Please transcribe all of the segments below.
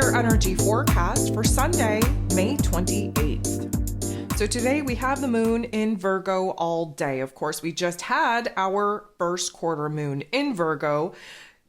your energy forecast for Sunday, May 28th. So today we have the moon in Virgo all day. Of course, we just had our first quarter moon in Virgo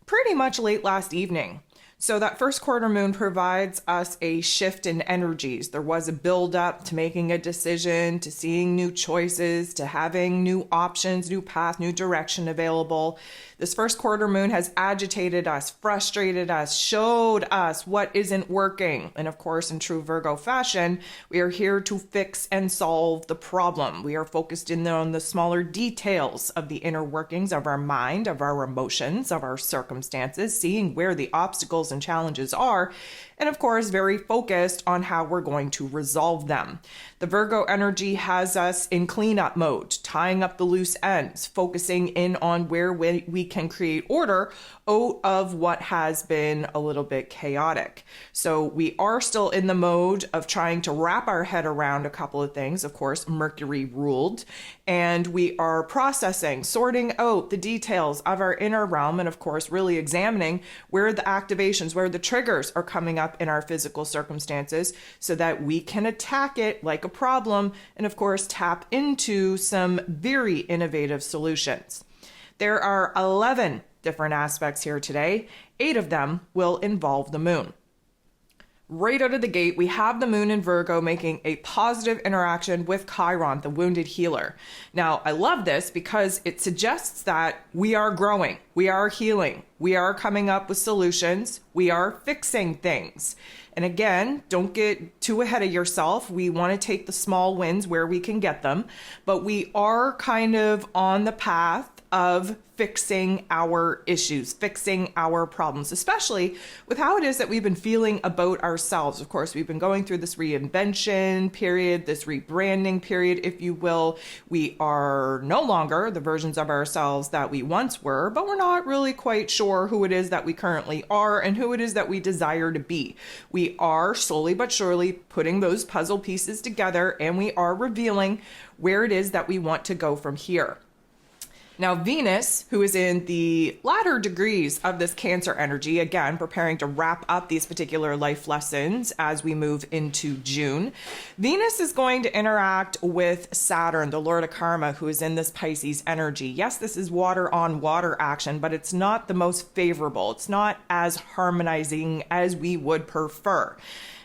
pretty much late last evening. So that first quarter moon provides us a shift in energies. There was a build up to making a decision, to seeing new choices, to having new options, new path, new direction available. This first quarter moon has agitated us, frustrated us, showed us what isn't working. And of course, in true Virgo fashion, we are here to fix and solve the problem. We are focused in on the smaller details of the inner workings of our mind, of our emotions, of our circumstances, seeing where the obstacles and challenges are, and of course, very focused on how we're going to resolve them. The Virgo energy has us in cleanup mode, tying up the loose ends, focusing in on where we can create order out of what has been a little bit chaotic. So we are still in the mode of trying to wrap our head around a couple of things. Of course, Mercury ruled, and we are processing, sorting out the details of our inner realm, and of course, really examining where the activations, where the triggers are coming up in our physical circumstances so that we can attack it like a problem and of course tap into some very innovative solutions. There are 11 different aspects here today. 8 of them will involve the moon. Right out of the gate, we have the moon in Virgo making a positive interaction with Chiron, the wounded healer. Now, I love this because it suggests that we are growing, we are healing, we are coming up with solutions, we are fixing things. And again, don't get too ahead of yourself. We want to take the small wins where we can get them, but we are kind of on the path of fixing our issues, fixing our problems, especially with how it is that we've been feeling about ourselves. Of course, we've been going through this reinvention period, this rebranding period, if you will. We are no longer the versions of ourselves that we once were, but we're not really quite sure who it is that we currently are and who it is that we desire to be. We are slowly but surely putting those puzzle pieces together, and we are revealing where it is that we want to go from here. Now, Venus, who is in the latter degrees of this Cancer energy, again, preparing to wrap up these particular life lessons as we move into June, Venus is going to interact with Saturn, the Lord of Karma, who is in this Pisces energy. Yes, this is water on water action, but it's not the most favorable. It's not as harmonizing as we would prefer.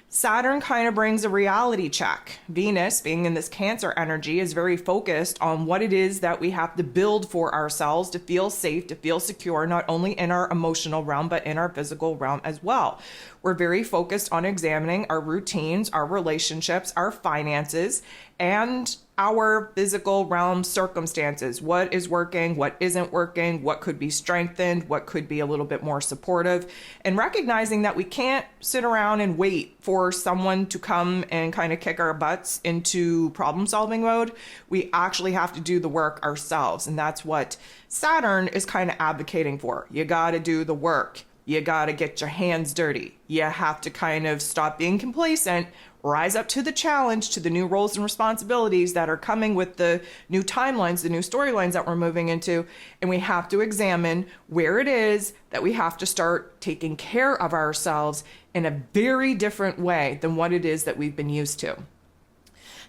Saturn kind of brings a reality check. Venus, being in this Cancer energy, is very focused on what it is that we have to build for ourselves to feel safe, to feel secure, not only in our emotional realm, but in our physical realm as well. We're very focused on examining our routines, our relationships, our finances, and our physical realm circumstances. What is working, what isn't working, what could be strengthened, what could be a little bit more supportive, and recognizing that we can't sit around and wait for someone to come and kind of kick our butts into problem solving mode. We actually have to do the work ourselves, and that's what Saturn is kind of advocating for. You got to do the work. You got to get your hands dirty. You have to kind of stop being complacent, rise up to the challenge, to the new roles and responsibilities that are coming with the new timelines, the new storylines that we're moving into. And we have to examine where it is that we have to start taking care of ourselves in a very different way than what it is that we've been used to.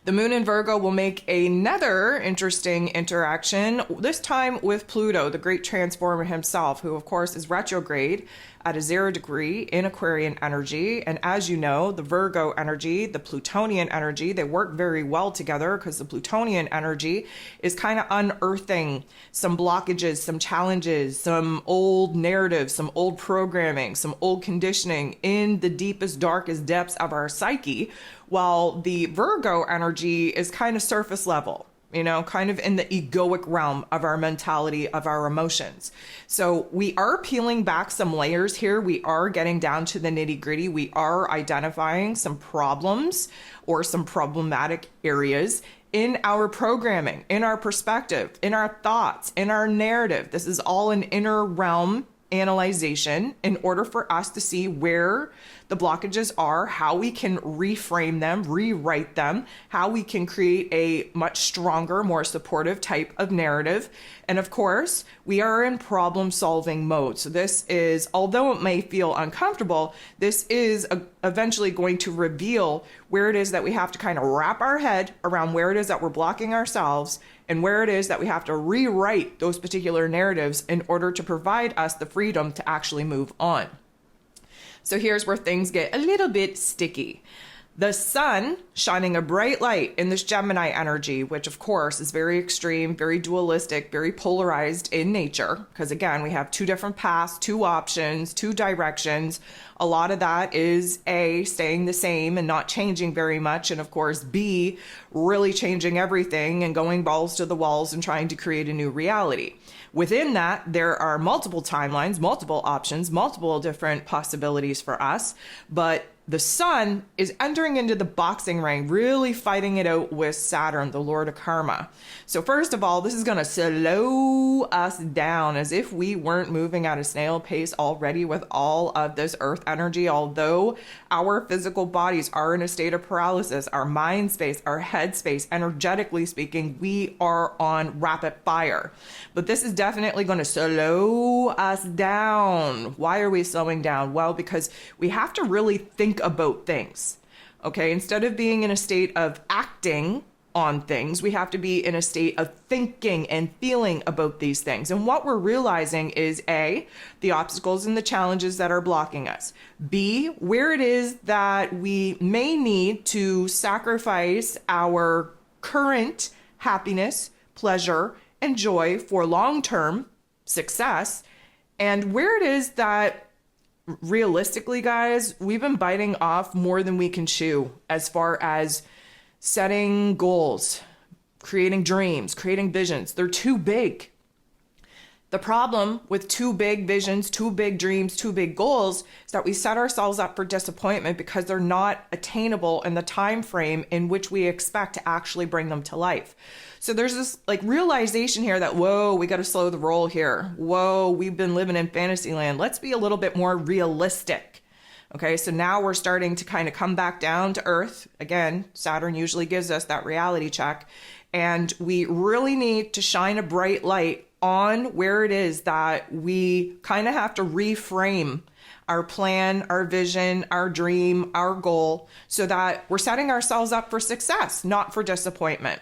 The moon in Virgo will make another interesting interaction, this time with Pluto, the great transformer himself, who of course is retrograde at a 0 degree in Aquarian energy. And as you know, the Virgo energy, the Plutonian energy, they work very well together because the Plutonian energy is kind of unearthing some blockages, some challenges, some old narratives, some old programming, some old conditioning in the deepest, darkest depths of our psyche, while the Virgo energy is kind of surface level, you know, kind of in the egoic realm of our mentality, of our emotions. So we are peeling back some layers here. We are getting down to the nitty gritty. We are identifying some problems or some problematic areas in our programming, in our perspective, in our thoughts, in our narrative. This is all an inner realm analyzation in order for us to see where the blockages are, how we can reframe them, rewrite them, how we can create a much stronger, more supportive type of narrative. And of course, we are in problem solving mode. So this is, although it may feel uncomfortable, this is eventually going to reveal where it is that we have to kind of wrap our head around where it is that we're blocking ourselves and where it is that we have to rewrite those particular narratives in order to provide us the freedom to actually move on. So here's where things get a little bit sticky. The sun shining a bright light in this Gemini energy, which of course is very extreme, very dualistic, very polarized in nature. Because again, we have two different paths, two options, two directions. A lot of that is A, staying the same and not changing very much. And of course, B, really changing everything and going balls to the walls and trying to create a new reality. Within that, there are multiple timelines, multiple options, multiple different possibilities for us. But the sun is entering into the boxing ring, really fighting it out with Saturn, the Lord of Karma. So first of all, this is going to slow us down as if we weren't moving at a snail pace already with all of this earth energy. Although our physical bodies are in a state of paralysis, our mind space, our head space, energetically speaking, we are on rapid fire. But this is definitely going to slow us down. Why are we slowing down? Well, because we have to really think about things. Okay, instead of being in a state of acting on things, we have to be in a state of thinking and feeling about these things. And what we're realizing is A, the obstacles and the challenges that are blocking us. B, where it is that we may need to sacrifice our current happiness, pleasure, and joy for long-term success. And where it is that realistically, guys, we've been biting off more than we can chew as far as setting goals, creating dreams, creating visions. They're too big. The problem with too big visions, too big dreams, too big goals is that we set ourselves up for disappointment because they're not attainable in the time frame in which we expect to actually bring them to life. So there's this like realization here that, whoa, we got to slow the roll here. Whoa, we've been living in fantasy land. Let's be a little bit more realistic. Okay, so now we're starting to kind of come back down to earth. Again, Saturn usually gives us that reality check. And we really need to shine a bright light on where it is that we kind of have to reframe our plan, our vision, our dream, our goal, so that we're setting ourselves up for success, not for disappointment.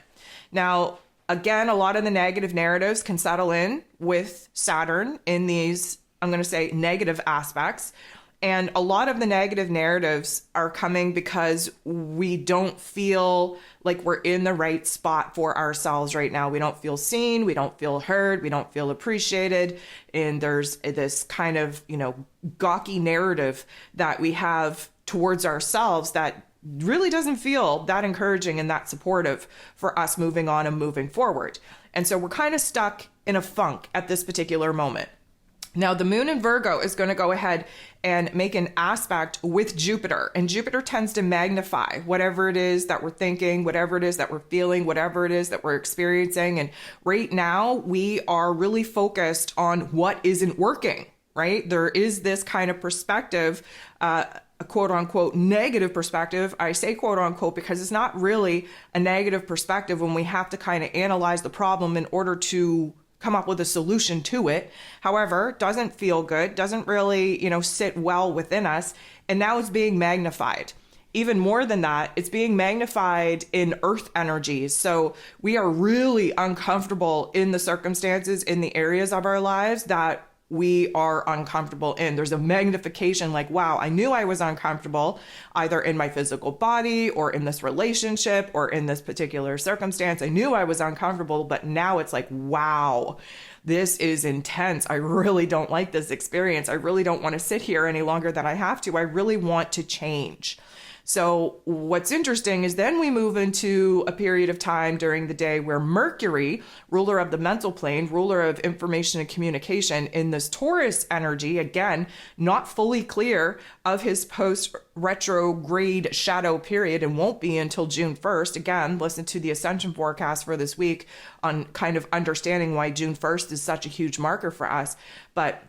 Now, again, a lot of the negative narratives can settle in with Saturn in these, I'm going to say, negative aspects. And a lot of the negative narratives are coming because we don't feel like we're in the right spot for ourselves right now. We don't feel seen. We don't feel heard. We don't feel appreciated. And there's this kind of, gawky narrative that we have towards ourselves that really doesn't feel that encouraging and that supportive for us moving on and moving forward. And so we're kind of stuck in a funk at this particular moment. Now, the moon in Virgo is going to go ahead and make an aspect with Jupiter. And Jupiter tends to magnify whatever it is that we're thinking, whatever it is that we're feeling, whatever it is that we're experiencing. And right now, we are really focused on what isn't working, right? There is this kind of perspective, a quote unquote negative perspective. I say quote unquote because it's not really a negative perspective when we have to kind of analyze the problem in order to come up with a solution to it. However, doesn't feel good, doesn't really, sit well within us. And now it's being magnified. Even more than that, it's being magnified in earth energies. So we are really uncomfortable in the circumstances, in the areas of our lives that we are uncomfortable in. There's a magnification like, wow, I knew I was uncomfortable either in my physical body or in this relationship or in this particular circumstance. I knew I was uncomfortable, but now it's like, wow, this is intense. I really don't like this experience. I really don't want to sit here any longer than I have to. I really want to change. So what's interesting is then we move into a period of time during the day where Mercury, ruler of the mental plane, ruler of information and communication, in this Taurus energy, again, not fully clear of his post-retrograde shadow period and won't be until June 1st. Again, listen to the ascension forecast for this week on kind of understanding why June 1st is such a huge marker for us. But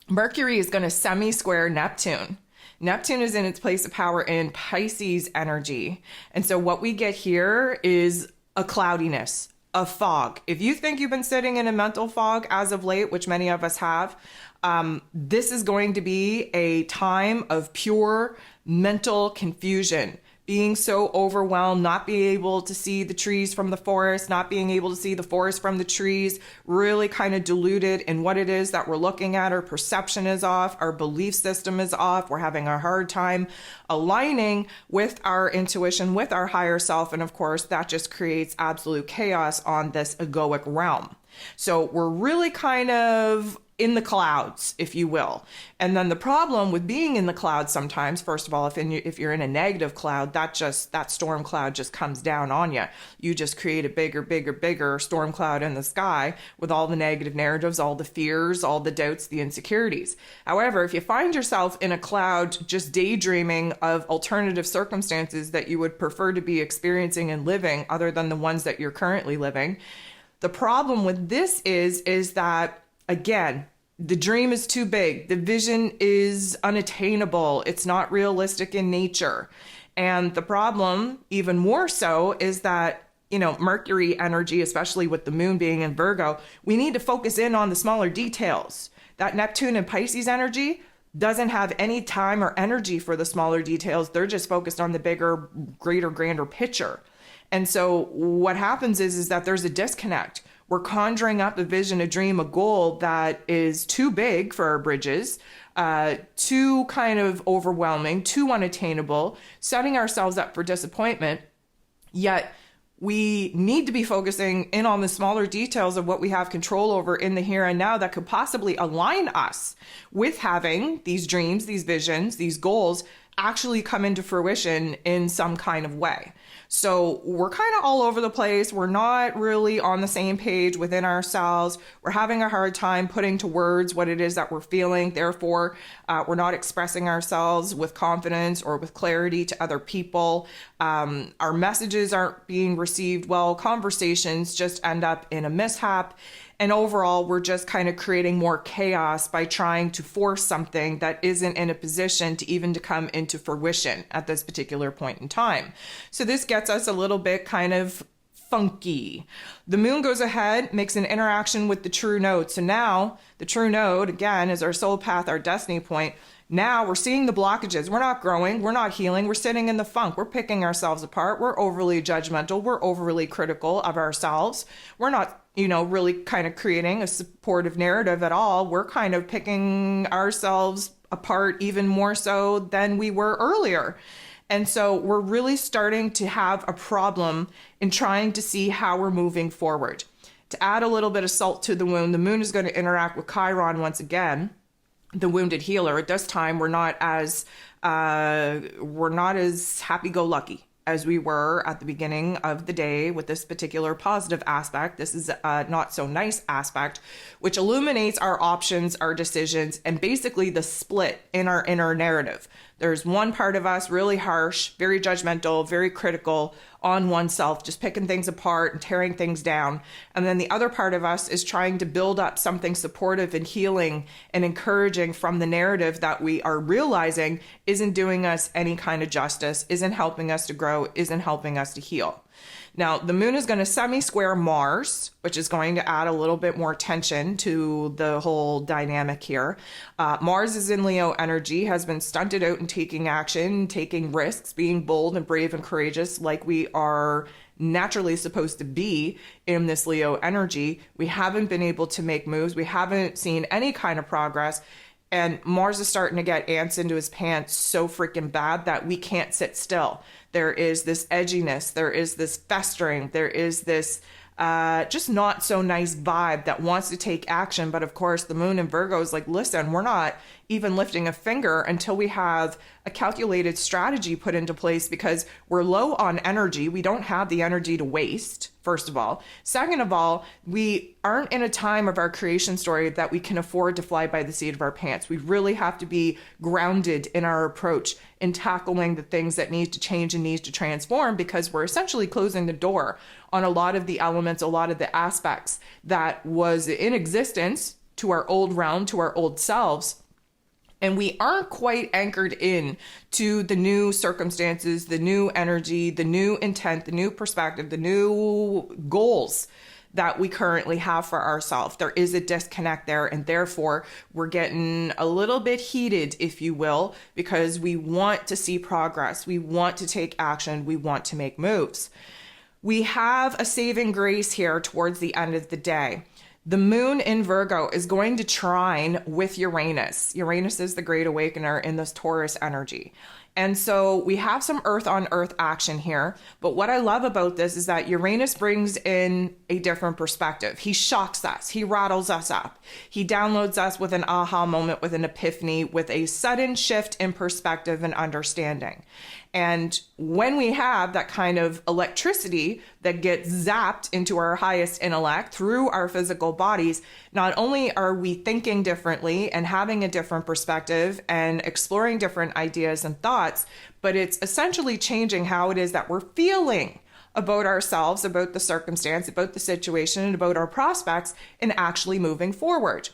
Mercury is going to semi-square Neptune. Neptune is in its place of power in Pisces energy. And so what we get here is a cloudiness, a fog. If you think you've been sitting in a mental fog as of late, which many of us have, this is going to be a time of pure mental confusion. Being so overwhelmed, not being able to see the trees from the forest, not being able to see the forest from the trees, really kind of diluted in what it is that we're looking at. Our perception is off, our belief system is off. We're having a hard time aligning with our intuition, with our higher self. And of course, that just creates absolute chaos on this egoic realm. So we're really kind of in the clouds, if you will. And then the problem with being in the clouds sometimes, first of all, if you're in a negative cloud, that storm cloud just comes down on you. You just create a bigger storm cloud in the sky with all the negative narratives, all the fears, all the doubts, the insecurities. However, if you find yourself in a cloud just daydreaming of alternative circumstances that you would prefer to be experiencing and living other than the ones that you're currently living, the problem with this is that, again, the dream is too big. The vision is unattainable. It's not realistic in nature. And the problem, even more so, is that, Mercury energy, especially with the moon being in Virgo, we need to focus in on the smaller details. That Neptune and Pisces energy doesn't have any time or energy for the smaller details. They're just focused on the bigger, greater, grander picture. And so what happens is that there's a disconnect. We're conjuring up a vision, a dream, a goal that is too big for our bridges, too kind of overwhelming, too unattainable, setting ourselves up for disappointment. Yet we need to be focusing in on the smaller details of what we have control over in the here and now that could possibly align us with having these dreams, these visions, these goals actually come into fruition in some kind of way. So we're kind of all over the place. We're not really on the same page within ourselves. We're having a hard time putting to words what it is that we're feeling. Therefore, we're not expressing ourselves with confidence or with clarity to other people. Our messages aren't being received well. Conversations just end up in a mishap. And overall, we're just kind of creating more chaos by trying to force something that isn't in a position to even to come into fruition at this particular point in time. So this gets us a little bit kind of funky. The moon goes ahead, makes an interaction with the true node. So now the true node, again, is our soul path, our destiny point. Now we're seeing the blockages. We're not growing. We're not healing. We're sitting in the funk. We're picking ourselves apart. We're overly judgmental. We're overly critical of ourselves. We're not, really kind of creating a supportive narrative at all. We're kind of picking ourselves apart even more so than we were earlier. And so we're really starting to have a problem in trying to see how we're moving forward. To add a little bit of salt to the wound, the moon is going to interact with Chiron once again, the wounded healer. At this time, we're not as happy-go-lucky as we were at the beginning of the day with this particular positive aspect. This is a not so nice aspect, which illuminates our options, our decisions, and basically the split in our inner narrative. There's one part of us really harsh, very judgmental, very critical on oneself, just picking things apart and tearing things down. And then the other part of us is trying to build up something supportive and healing and encouraging from the narrative that we are realizing isn't doing us any kind of justice, isn't helping us to grow, isn't helping us to heal. Now, the moon is going to semi-square Mars, which is going to add a little bit more tension to the whole dynamic here. Mars is in Leo energy, has been stunted out in taking action, taking risks, being bold and brave and courageous like we are naturally supposed to be in this Leo energy. We haven't been able to make moves. We haven't seen any kind of progress. And Mars is starting to get ants into his pants so freaking bad that we can't sit still. There is this edginess. There is this festering. There is this just not so nice vibe that wants to take action. But of course, the moon in Virgo is like, listen, we're not even lifting a finger until we have a calculated strategy put into place because we're low on energy. We don't have the energy to waste, first of all. Second of all, we aren't in a time of our creation story that we can afford to fly by the seat of our pants. We really have to be grounded in our approach in tackling the things that need to change and need to transform because we're essentially closing the door on a lot of the elements, a lot of the aspects that was in existence to our old realm, to our old selves. and we aren't quite anchored in to the new circumstances, the new energy, the new intent, the new perspective, the new goals that we currently have for ourselves. There is a disconnect there, and therefore we're getting a little bit heated, if you will, because we want to see progress. We want to take action. We want to make moves. We have a saving grace here towards the end of the day. The moon in Virgo is going to trine with Uranus. Uranus is the great awakener in this Taurus energy. And so we have some earth on earth action here. But what I love about this is that Uranus brings in a different perspective. He shocks us. He rattles us up. He downloads us with an aha moment, with an epiphany, with a sudden shift in perspective and understanding. And when we have that kind of electricity that gets zapped into our highest intellect through our physical bodies, not only are we thinking differently and having a different perspective and exploring different ideas and thoughts, but it's essentially changing how it is that we're feeling about ourselves, about the circumstance, about the situation, and about our prospects, and actually moving forward.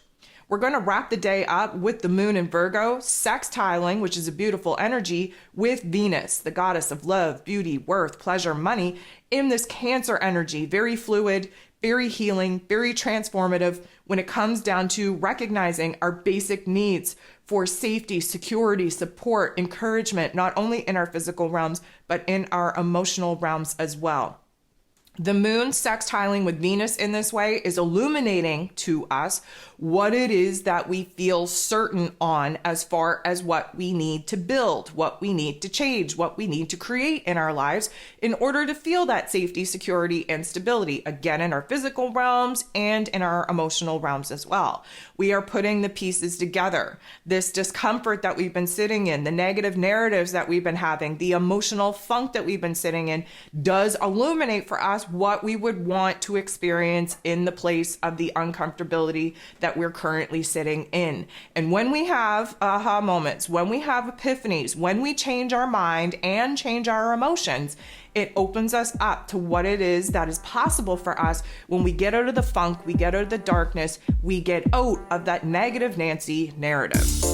We're going to wrap the day up with the moon in Virgo, sextiling, which is a beautiful energy, with Venus, the goddess of love, beauty, worth, pleasure, money, in this Cancer energy, very fluid, very healing, very transformative when it comes down to recognizing our basic needs for safety, security, support, encouragement, not only in our physical realms, but in our emotional realms as well. The moon sextiling with Venus in this way is illuminating to us what it is that we feel certain on as far as what we need to build, what we need to change, what we need to create in our lives in order to feel that safety, security, and stability, again, in our physical realms and in our emotional realms as well. We are putting the pieces together. This discomfort that we've been sitting in, the negative narratives that we've been having, the emotional funk that we've been sitting in does illuminate for us what we would want to experience in the place of the uncomfortability that we're currently sitting in. And when we have aha moments, when we have epiphanies, when we change our mind and change our emotions, it opens us up to what it is that is possible for us when we get out of the funk, we get out of the darkness, we get out of that negative Nancy narrative.